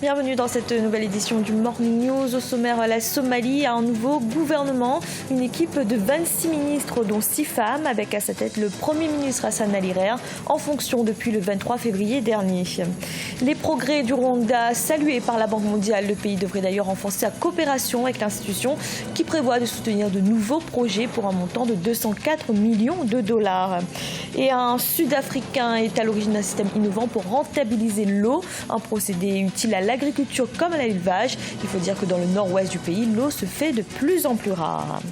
Bienvenue dans cette nouvelle édition du Morning News. Au sommaire, la Somalie a un nouveau gouvernement, une équipe de 26 ministres dont 6 femmes, avec à sa tête le Premier ministre Hassan Ali Khaire, en fonction depuis le 23 février dernier. Les progrès du Rwanda salués par la Banque mondiale, le pays devrait d'ailleurs renforcer sa coopération avec l'institution qui prévoit de soutenir de nouveaux projets pour un montant de 204 millions de dollars. Et un Sud-Africain est à l'origine d'un système innovant pour rentabiliser l'eau, un procédé utile à l'agriculture comme à l'élevage. Il faut dire que dans le nord-ouest du pays, l'eau se fait de plus en plus rare.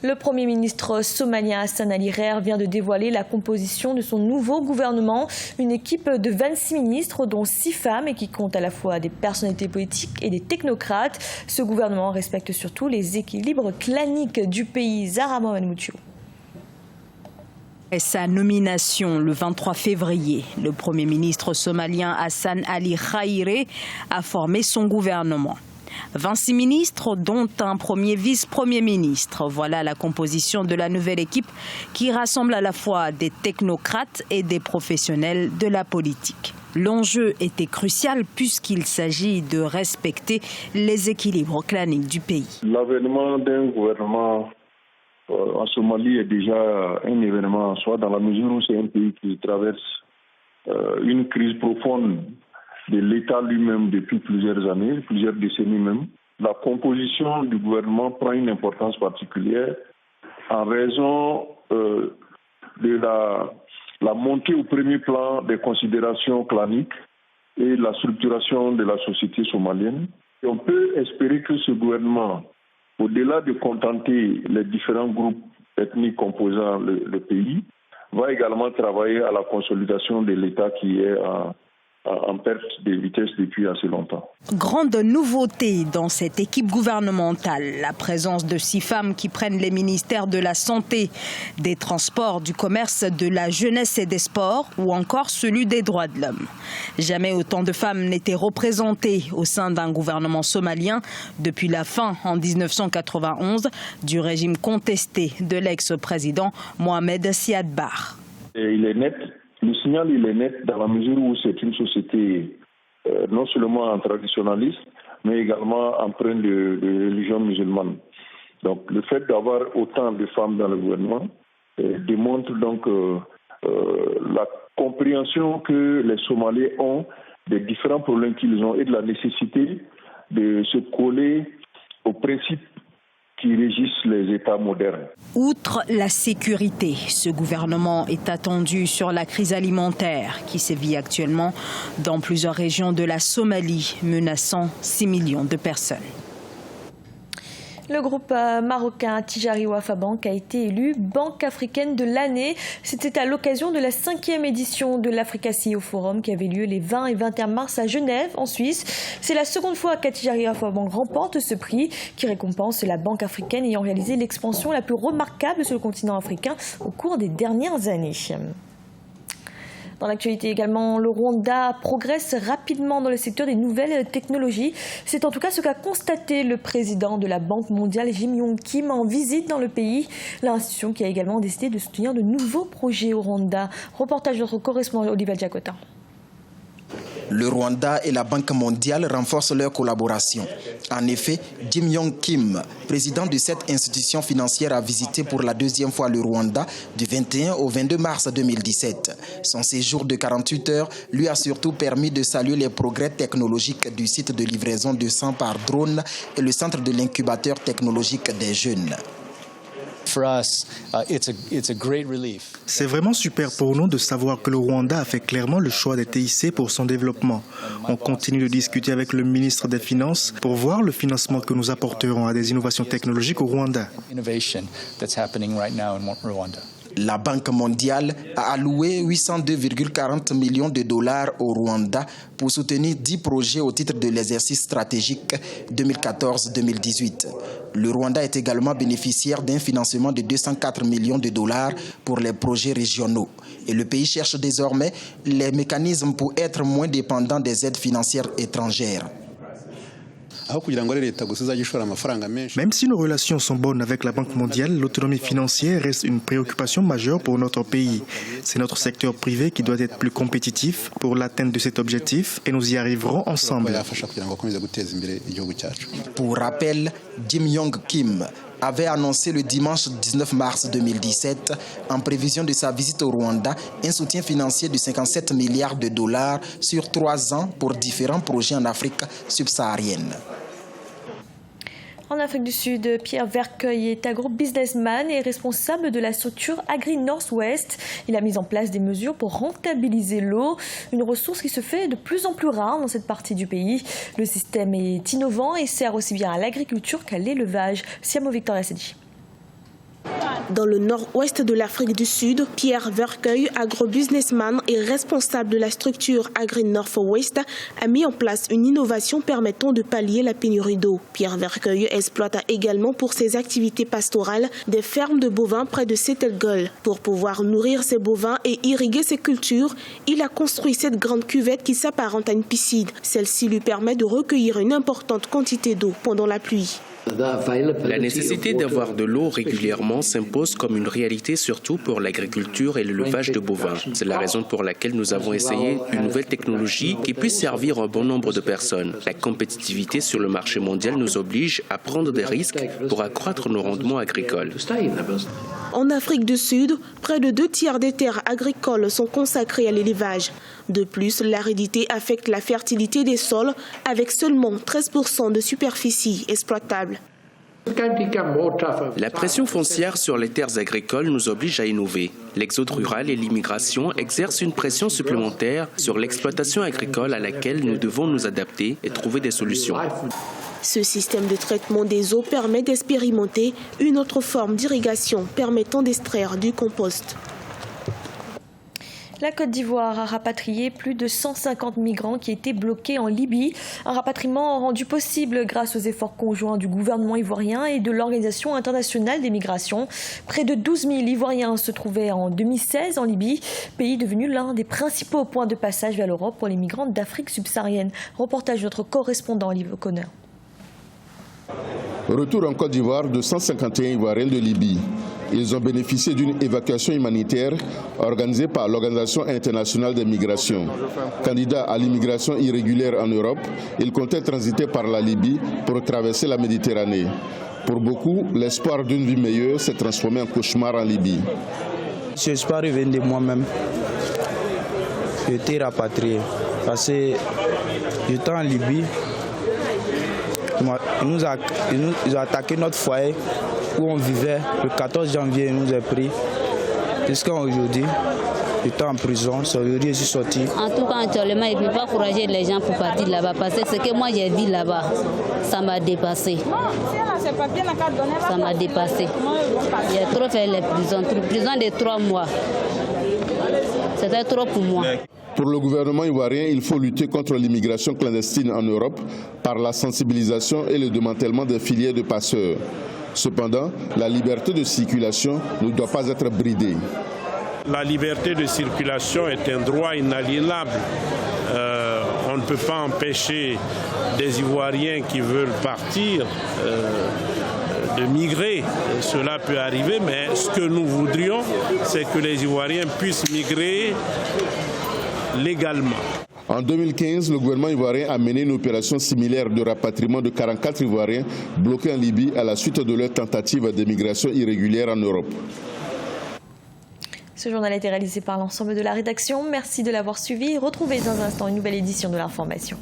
Le Premier ministre somalien Hassan Ali Khaire vient de dévoiler la composition de son nouveau gouvernement, une équipe de 26 ministres dont 6 femmes et qui compte à la fois des personnalités politiques et des technocrates. Ce gouvernement respecte surtout les équilibres claniques du pays. Zahra Mohamed Moutio. Sa nomination le 23 février, le Premier ministre somalien Hassan Ali Khaire a formé son gouvernement. 26 ministres, dont un premier vice-premier ministre. Voilà la composition de la nouvelle équipe qui rassemble à la fois des technocrates et des professionnels de la politique. L'enjeu était crucial puisqu'il s'agit de respecter les équilibres claniques du pays. L'avènement d'un gouvernement en Somalie est déjà un événement en soi, dans la mesure où c'est un pays qui traverse une crise profonde de l'État lui-même depuis plusieurs années, plusieurs décennies même. La composition du gouvernement prend une importance particulière en raison de la montée au premier plan des considérations claniques et la structuration de la société somalienne. Et on peut espérer que ce gouvernement, au-delà de contenter les différents groupes ethniques composant le pays, va également travailler à la consolidation de l'État qui est en perte de vitesse depuis assez longtemps. Grande nouveauté dans cette équipe gouvernementale, la présence de 6 femmes qui prennent les ministères de la Santé, des Transports, du Commerce, de la Jeunesse et des Sports ou encore celui des droits de l'homme. Jamais autant de femmes n'étaient représentées au sein d'un gouvernement somalien depuis la fin en 1991 du régime contesté de l'ex-président Mohamed Siad Barre. Et il est net. Le signal, il est net dans la mesure où c'est une société non seulement traditionnaliste, mais également empreinte de religion musulmane. Donc le fait d'avoir autant de femmes dans le gouvernement démontre donc la compréhension que les Somaliens ont des différents problèmes qu'ils ont et de la nécessité de se coller aux principes qui régissent les États modernes. Outre la sécurité, ce gouvernement est attendu sur la crise alimentaire qui sévit actuellement dans plusieurs régions de la Somalie, menaçant 6 millions de personnes. Le groupe marocain Tijari Wafa Bank a été élu Banque africaine de l'année. C'était à l'occasion de la 5e édition de l'Africa CEO Forum qui avait lieu les 20 et 21 mars à Genève, en Suisse. C'est la seconde fois qu'Tijari Wafa Bank remporte ce prix qui récompense la banque africaine ayant réalisé l'expansion la plus remarquable sur le continent africain au cours des dernières années. Dans l'actualité également, le Rwanda progresse rapidement dans le secteur des nouvelles technologies. C'est en tout cas ce qu'a constaté le président de la Banque mondiale, Jim Yong Kim, en visite dans le pays. L'institution qui a également décidé de soutenir de nouveaux projets au Rwanda. Reportage de notre correspondant Olivier Diakota. Le Rwanda et la Banque mondiale renforcent leur collaboration. En effet, Jim Yong Kim, président de cette institution financière, a visité pour la 2e fois le Rwanda du 21 au 22 mars 2017. Son séjour de 48 heures lui a surtout permis de saluer les progrès technologiques du site de livraison de sang par drone et le centre de l'incubateur technologique des jeunes. C'est vraiment super pour nous de savoir que le Rwanda a fait clairement le choix des TIC pour son développement. On continue de discuter avec le ministre des Finances pour voir le financement que nous apporterons à des innovations technologiques au Rwanda. La Banque mondiale a alloué 802,40 millions de dollars au Rwanda pour soutenir 10 projets au titre de l'exercice stratégique 2014-2018. Le Rwanda est également bénéficiaire d'un financement de 204 millions de dollars pour les projets régionaux. Et le pays cherche désormais les mécanismes pour être moins dépendant des aides financières étrangères. Même si nos relations sont bonnes avec la Banque mondiale, l'autonomie financière reste une préoccupation majeure pour notre pays. C'est notre secteur privé qui doit être plus compétitif pour l'atteinte de cet objectif et nous y arriverons ensemble. Pour rappel, Jim Yong Kim avait annoncé le dimanche 19 mars 2017, en prévision de sa visite au Rwanda, un soutien financier de 57 milliards de dollars sur 3 ans pour différents projets en Afrique subsaharienne. En Afrique du Sud, Pierre Vercueil est agro-businessman et responsable de la structure Agri-Northwest. Il a mis en place des mesures pour rentabiliser l'eau, une ressource qui se fait de plus en plus rare dans cette partie du pays. Le système est innovant et sert aussi bien à l'agriculture qu'à l'élevage. Siamo Victoria Sedji. Dans le nord-ouest de l'Afrique du Sud, Pierre Vercueil, agro-businessman et responsable de la structure Agri-Northwest, a mis en place une innovation permettant de pallier la pénurie d'eau. Pierre Vercueil exploite également pour ses activités pastorales des fermes de bovins près de Setelgol. Pour pouvoir nourrir ses bovins et irriguer ses cultures, il a construit cette grande cuvette qui s'apparente à une piscine. Celle-ci lui permet de recueillir une importante quantité d'eau pendant la pluie. La nécessité d'avoir de l'eau régulièrement s'impose comme une réalité, surtout pour l'agriculture et l'élevage de bovins. C'est la raison pour laquelle nous avons essayé une nouvelle technologie qui puisse servir un bon nombre de personnes. La compétitivité sur le marché mondial nous oblige à prendre des risques pour accroître nos rendements agricoles. En Afrique du Sud, près de 2/3 des terres agricoles sont consacrées à l'élevage. De plus, l'aridité affecte la fertilité des sols avec seulement 13% de superficie exploitable. La pression foncière sur les terres agricoles nous oblige à innover. L'exode rural et l'immigration exercent une pression supplémentaire sur l'exploitation agricole à laquelle nous devons nous adapter et trouver des solutions. Ce système de traitement des eaux permet d'expérimenter une autre forme d'irrigation permettant d'extraire du compost. La Côte d'Ivoire a rapatrié plus de 150 migrants qui étaient bloqués en Libye. Un rapatriement rendu possible grâce aux efforts conjoints du gouvernement ivoirien et de l'Organisation internationale des migrations. Près de 12 000 Ivoiriens se trouvaient en 2016 en Libye, pays devenu l'un des principaux points de passage vers l'Europe pour les migrants d'Afrique subsaharienne. Reportage de notre correspondant Olivier Conner. Retour en Côte d'Ivoire de 151 Ivoiriens de Libye. Ils ont bénéficié d'une évacuation humanitaire organisée par l'Organisation internationale des migrations. Candidats à l'immigration irrégulière en Europe, ils comptaient transiter par la Libye pour traverser la Méditerranée. Pour beaucoup, l'espoir d'une vie meilleure s'est transformé en cauchemar en Libye. Ce espoir vient de moi-même. J'étais rapatrié parce que j'étais en Libye. Ils ont attaqué notre foyer où on vivait. Le 14 janvier, ils nous ont pris. Jusqu'à aujourd'hui, j'étais en prison. Aujourd'hui, je suis sorti. En tout cas, actuellement, il ne peut pas encourager les gens pour partir là-bas. Parce que ce que moi j'ai vu là-bas, ça m'a dépassé. Ça m'a dépassé. J'ai trop fait les prisons. Prison de 3 mois. C'était trop pour moi. Pour le gouvernement ivoirien, il faut lutter contre l'immigration clandestine en Europe par la sensibilisation et le démantèlement des filières de passeurs. Cependant, la liberté de circulation ne doit pas être bridée. La liberté de circulation est un droit inaliénable. On ne peut pas empêcher des Ivoiriens qui veulent partir de migrer. Cela peut arriver, mais ce que nous voudrions, c'est que les Ivoiriens puissent migrer légalement. En 2015, le gouvernement ivoirien a mené une opération similaire de rapatriement de 44 Ivoiriens bloqués en Libye à la suite de leur tentative d'émigration irrégulière en Europe. Ce journal a été réalisé par l'ensemble de la rédaction. Merci de l'avoir suivi. Retrouvez dans un instant une nouvelle édition de l'information.